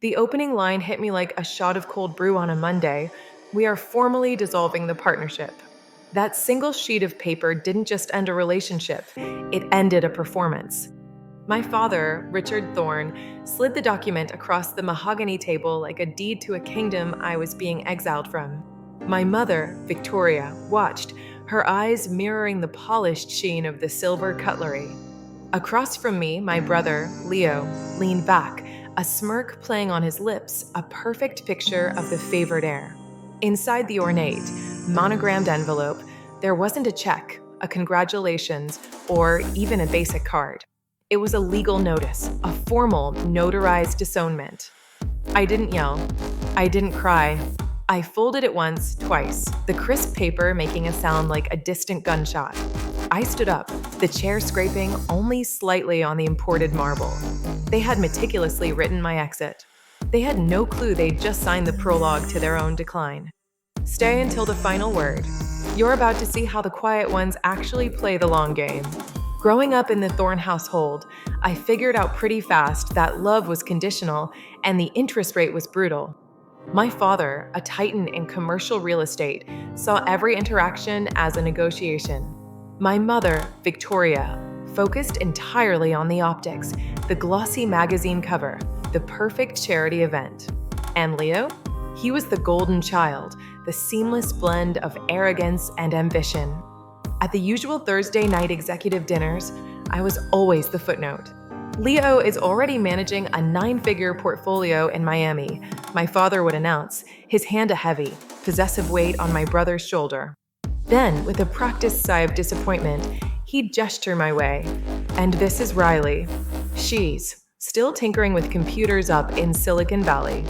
The opening line hit me like a shot of cold brew on a Monday. We are formally dissolving the partnership. That single sheet of paper didn't just end a relationship, it ended a performance. My father, Richard Thorne, slid the document across the mahogany table like a deed to a kingdom I was being exiled from. My mother, Victoria, watched, her eyes mirroring the polished sheen of the silver cutlery. Across from me, my brother, Leo, leaned back, a smirk playing on his lips, a perfect picture of the favored heir. Inside the ornate, monogrammed envelope, there wasn't a check, a congratulations, or even a basic card. It was a legal notice, a formal, notarized disownment. I didn't yell. I didn't cry. I folded it once, twice, the crisp paper making a sound like a distant gunshot. I stood up, the chair scraping only slightly on the imported marble. They had meticulously written my exit. They had no clue they'd just signed the prologue to their own decline. Stay until the final word. You're about to see how the quiet ones actually play the long game. Growing up in the Thorne household, I figured out pretty fast that love was conditional and the interest rate was brutal. My father, a titan in commercial real estate, saw every interaction as a negotiation. My mother, Victoria, focused entirely on the optics, the glossy magazine cover, the perfect charity event. And Leo? He was the golden child, the seamless blend of arrogance and ambition. At the usual Thursday night executive dinners, I was always the footnote. Leo is already managing a 9-figure portfolio in Miami, my father would announce, his hand a heavy, possessive weight on my brother's shoulder. Then, with a practiced sigh of disappointment, he'd gesture my way. And this is Riley. She's still tinkering with computers up in Silicon Valley.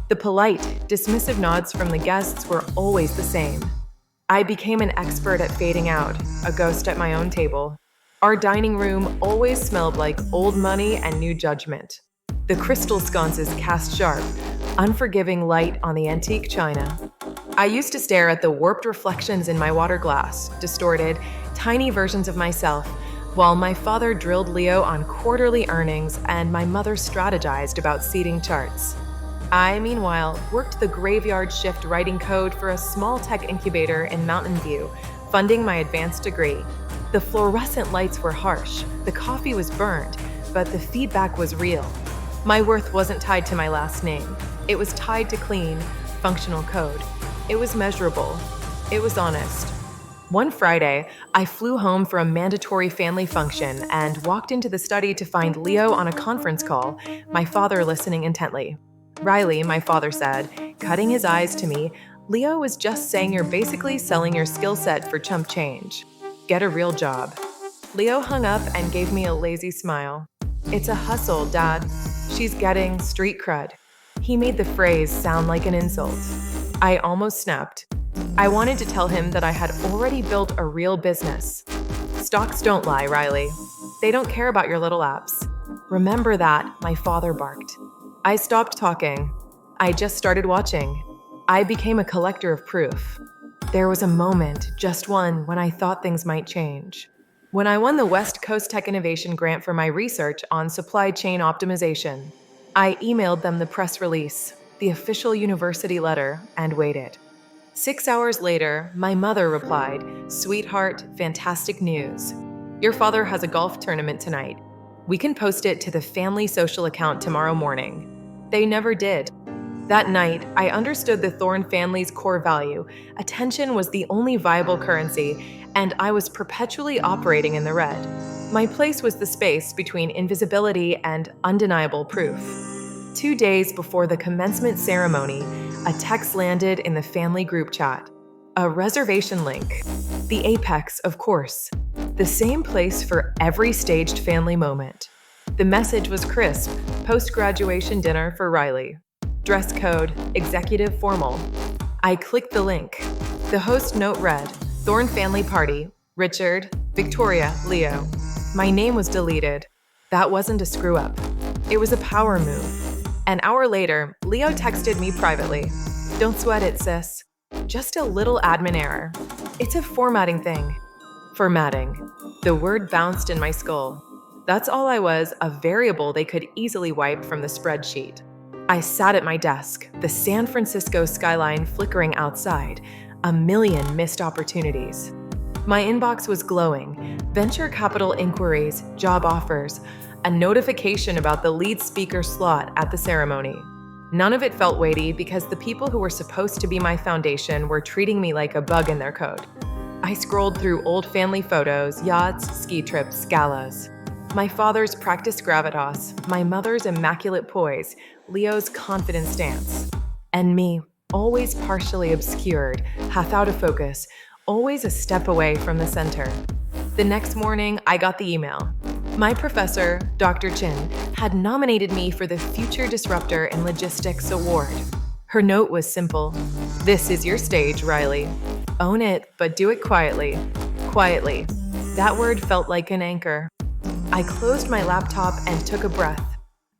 The polite, dismissive nods from the guests were always the same. I became an expert at fading out, a ghost at my own table. Our dining room always smelled like old money and new judgment. The crystal sconces cast sharp, unforgiving light on the antique china. I used to stare at the warped reflections in my water glass, distorted, tiny versions of myself, while my father drilled Leo on quarterly earnings and my mother strategized about seating charts. I, meanwhile, worked the graveyard shift writing code for a small tech incubator in Mountain View, funding my advanced degree. The fluorescent lights were harsh, the coffee was burned, but the feedback was real. My worth wasn't tied to my last name. It was tied to clean, functional code. It was measurable. It was honest. One Friday, I flew home for a mandatory family function and walked into the study to find Leo on a conference call, my father listening intently. Riley, my father said, cutting his eyes to me, Leo was just saying you're basically selling your skill set for chump change. Get a real job. Leo hung up and gave me a lazy smile. It's a hustle, Dad. She's getting street cred. He made the phrase sound like an insult. I almost snapped. I wanted to tell him that I had already built a real business. Stocks don't lie, Riley. They don't care about your little apps. Remember that, my father barked. I stopped talking. I just started watching. I became a collector of proof. There was a moment, just one, when I thought things might change. When I won the West Coast Tech Innovation Grant for my research on supply chain optimization, I emailed them the press release, the official university letter, and waited. 6 hours later, my mother replied, "Sweetheart, fantastic news. Your father has a golf tournament tonight. We can post it to the family social account tomorrow morning." They never did. That night, I understood the Thorne family's core value. Attention was the only viable currency, and I was perpetually operating in the red. My place was the space between invisibility and undeniable proof. 2 days before the commencement ceremony, a text landed in the family group chat. A reservation link. The apex, of course. The same place for every staged family moment. The message was crisp, post-graduation dinner for Riley. Dress code, executive formal. I clicked the link. The host note read, Thorne family party, Richard, Victoria, Leo. My name was deleted. That wasn't a screw-up. It was a power move. An hour later, Leo texted me privately. "Don't sweat it, sis. Just a little admin error. It's a formatting thing." Formatting. The word bounced in my skull. That's all I was, a variable they could easily wipe from the spreadsheet. I sat at my desk, the San Francisco skyline flickering outside, a million missed opportunities. My inbox was glowing: venture capital inquiries, job offers, a notification about the lead speaker slot at the ceremony. None of it felt weighty because the people who were supposed to be my foundation were treating me like a bug in their code. I scrolled through old family photos, yachts, ski trips, galas. My father's practiced gravitas, my mother's immaculate poise, Leo's confident stance. And me, always partially obscured, half out of focus, always a step away from the center. The next morning, I got the email. My professor, Dr. Chin, had nominated me for the Future Disruptor in Logistics Award. Her note was simple: "This is your stage, Riley. Own it, but do it quietly." Quietly. That word felt like an anchor. I closed my laptop and took a breath.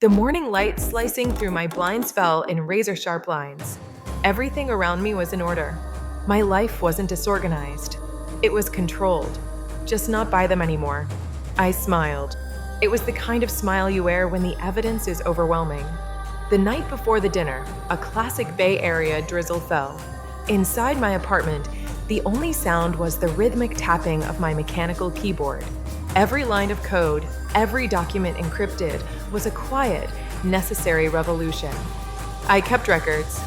The morning light slicing through my blinds fell in razor-sharp lines. Everything around me was in order. My life wasn't disorganized. It was controlled, just not by them anymore. I smiled. It was the kind of smile you wear when the evidence is overwhelming. The night before the dinner, a classic Bay Area drizzle fell. Inside my apartment, the only sound was the rhythmic tapping of my mechanical keyboard. Every line of code, every document encrypted, was a quiet, necessary revolution. I kept records.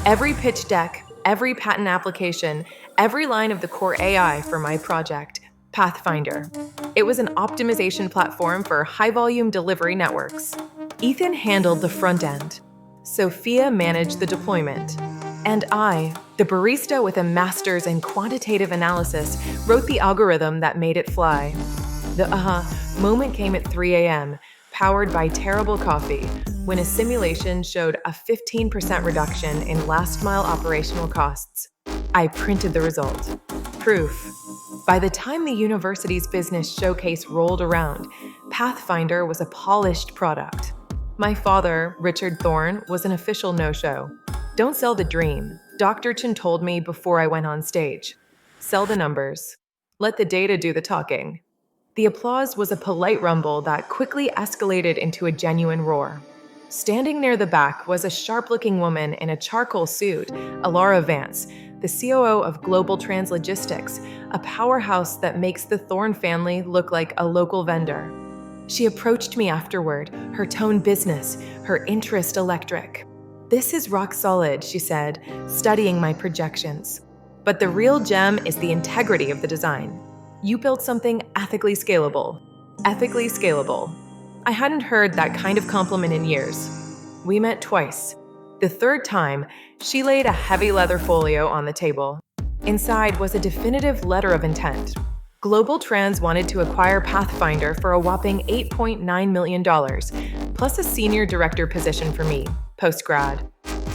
Every pitch deck, every patent application, every line of the core AI for my project, Pathfinder. It was an optimization platform for high-volume delivery networks. Ethan handled the front end. Sophia managed the deployment. And I, the barista with a master's in quantitative analysis, wrote the algorithm that made it fly. The moment came at 3 a.m., powered by terrible coffee, when a simulation showed a 15% reduction in last-mile operational costs. I printed the result. Proof. By the time the university's business showcase rolled around, Pathfinder was a polished product. My father, Richard Thorne, was an official no-show. "Don't sell the dream," Dr. Chin told me before I went on stage. "Sell the numbers. Let the data do the talking." The applause was a polite rumble that quickly escalated into a genuine roar. Standing near the back was a sharp-looking woman in a charcoal suit, Alara Vance, the COO of Global Trans Logistics, a powerhouse that makes the Thorne family look like a local vendor. She approached me afterward, her tone business, her interest electric. "This is rock solid," she said, studying my projections. "But the real gem is the integrity of the design. You built something ethically scalable." Ethically scalable. I hadn't heard that kind of compliment in years. We met twice. The third time, she laid a heavy leather folio on the table. Inside was a definitive letter of intent. Global Trans wanted to acquire Pathfinder for a whopping $8.9 million, plus a senior director position for me, post-grad.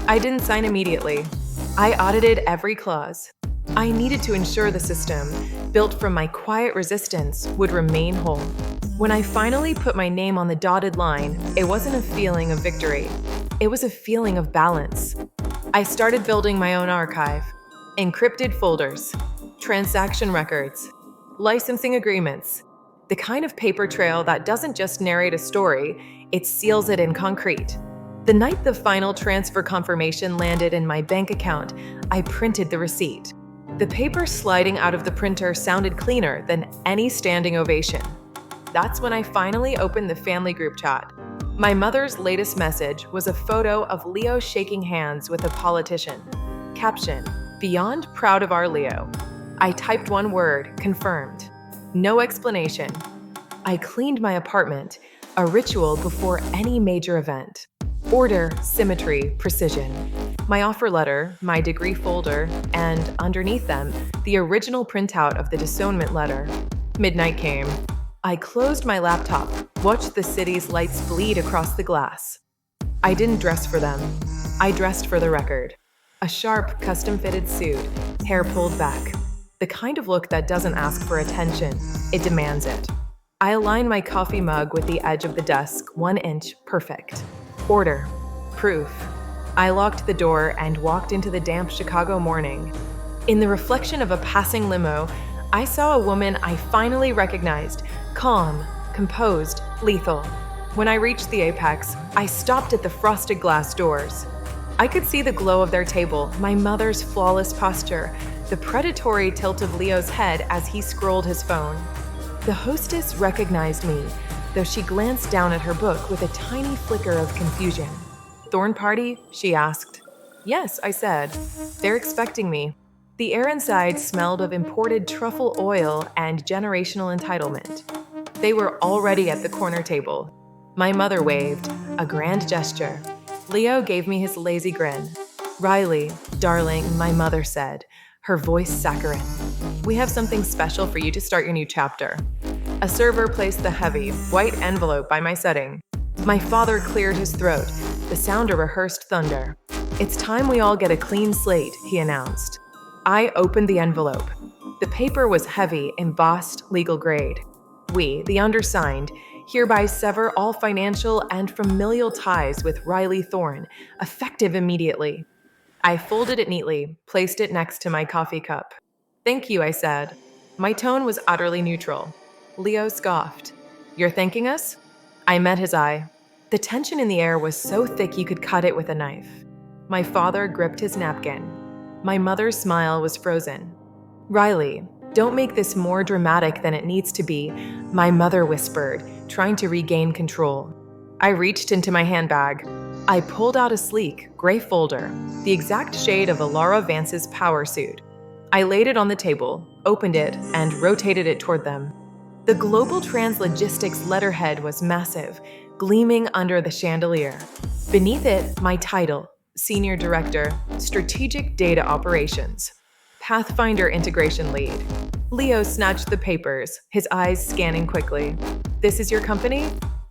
I didn't sign immediately. I audited every clause. I needed to ensure the system, built from my quiet resistance, would remain whole. When I finally put my name on the dotted line, it wasn't a feeling of victory. It was a feeling of balance. I started building my own archive. Encrypted folders, transaction records, licensing agreements, the kind of paper trail that doesn't just narrate a story, it seals it in concrete. The night the final transfer confirmation landed in my bank account, I printed the receipt. The paper sliding out of the printer sounded cleaner than any standing ovation. That's when I finally opened the family group chat. My mother's latest message was a photo of Leo shaking hands with a politician. Caption: "Beyond proud of our Leo." I typed one word: confirmed. No explanation. I cleaned my apartment, a ritual before any major event. Order, symmetry, precision. My offer letter, my degree folder, and underneath them, the original printout of the disownment letter. Midnight came. I closed my laptop, watched the city's lights bleed across the glass. I didn't dress for them. I dressed for the record. A sharp, custom-fitted suit, hair pulled back. The kind of look that doesn't ask for attention, it demands it. I aligned my coffee mug with the edge of the desk, 1 inch, perfect. Order. Proof. I locked the door and walked into the damp Chicago morning. In the reflection of a passing limo, I saw a woman I finally recognized, calm, composed, lethal. When I reached the apex, I stopped at the frosted glass doors. I could see the glow of their table, my mother's flawless posture, the predatory tilt of Leo's head as he scrolled his phone. The hostess recognized me, though she glanced down at her book with a tiny flicker of confusion. "Thorn party?" she asked. "Yes," I said. "They're expecting me." The air inside smelled of imported truffle oil and generational entitlement. They were already at the corner table. My mother waved, a grand gesture. Leo gave me his lazy grin. "Riley, darling," my mother said, her voice saccharine. "We have something special for you to start your new chapter." A server placed the heavy, white envelope by my setting. My father cleared his throat, the sound of rehearsed thunder. "It's time we all get a clean slate," he announced. I opened the envelope. The paper was heavy, embossed, legal grade. "We, the undersigned, hereby sever all financial and familial ties with Riley Thorne, effective immediately." I folded it neatly, placed it next to my coffee cup. "Thank you," I said. My tone was utterly neutral. Leo scoffed. "You're thanking us?" I met his eye. The tension in the air was so thick you could cut it with a knife. My father gripped his napkin. My mother's smile was frozen. "Riley, don't make this more dramatic than it needs to be," my mother whispered, trying to regain control. I reached into my handbag. I pulled out a sleek, gray folder, the exact shade of the Laura Vance's power suit. I laid it on the table, opened it, and rotated it toward them. The Global Trans Logistics letterhead was massive, gleaming under the chandelier. Beneath it, my title, Senior Director, Strategic Data Operations. Pathfinder Integration Lead. Leo snatched the papers, his eyes scanning quickly. "This is your company?"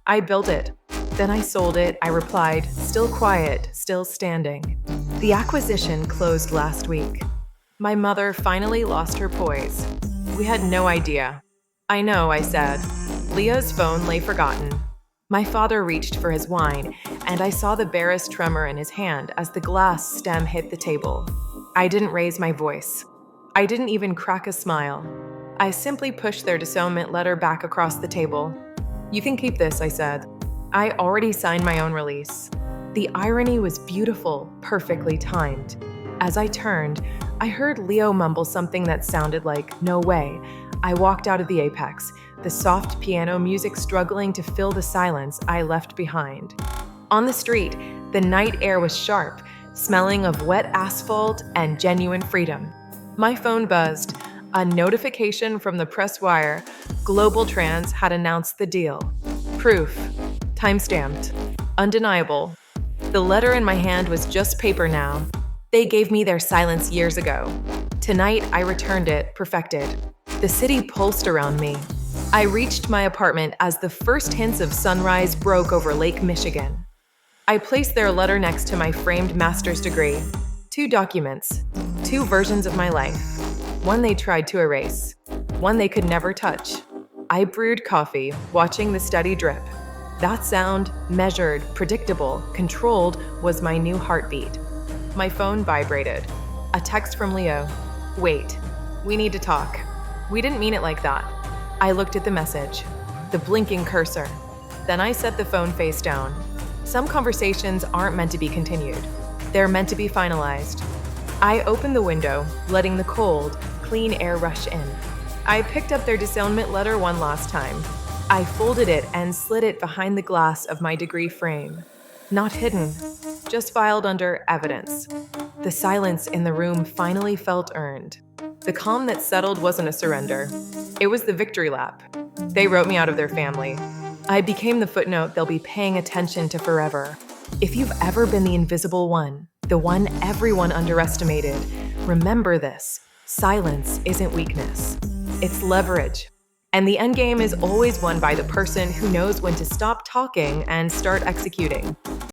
"I built it." "Then I sold it," I replied, still quiet, still standing. "The acquisition closed last week." My mother finally lost her poise. "We had no idea." "I know," I said. Leo's phone lay forgotten. My father reached for his wine, and I saw the barest tremor in his hand as the glass stem hit the table. I didn't raise my voice. I didn't even crack a smile. I simply pushed their disownment letter back across the table. "You can keep this," I said. I already signed my own release. The irony was beautiful, perfectly timed. As I turned, I heard Leo mumble something that sounded like, "No way." I walked out of the apex, the soft piano music struggling to fill the silence I left behind. On the street, the night air was sharp, smelling of wet asphalt and genuine freedom. My phone buzzed. A notification from the press wire. Global Trans had announced the deal. Proof. Timestamped. Undeniable. The letter in my hand was just paper now. They gave me their silence years ago. Tonight, I returned it, perfected. The city pulsed around me. I reached my apartment as the first hints of sunrise broke over Lake Michigan. I placed their letter next to my framed master's degree. 2 documents, 2 versions of my life. One they tried to erase, one they could never touch. I brewed coffee, watching the steady drip. That sound, measured, predictable, controlled, was my new heartbeat. My phone vibrated. A text from Leo. "Wait, we need to talk." We didn't mean it like that. I looked at the message, the blinking cursor. Then I set the phone face down. Some conversations aren't meant to be continued. They're meant to be finalized. I opened the window, letting the cold, clean air rush in. I picked up their disownment letter one last time. I folded it and slid it behind the glass of my degree frame. Not hidden, just filed under evidence. The silence in the room finally felt earned. The calm that settled wasn't a surrender. It was the victory lap. They wrote me out of their family. I became the footnote they'll be paying attention to forever. If you've ever been the invisible one, the one everyone underestimated, remember this. Silence isn't weakness. It's leverage. And the endgame is always won by the person who knows when to stop talking and start executing.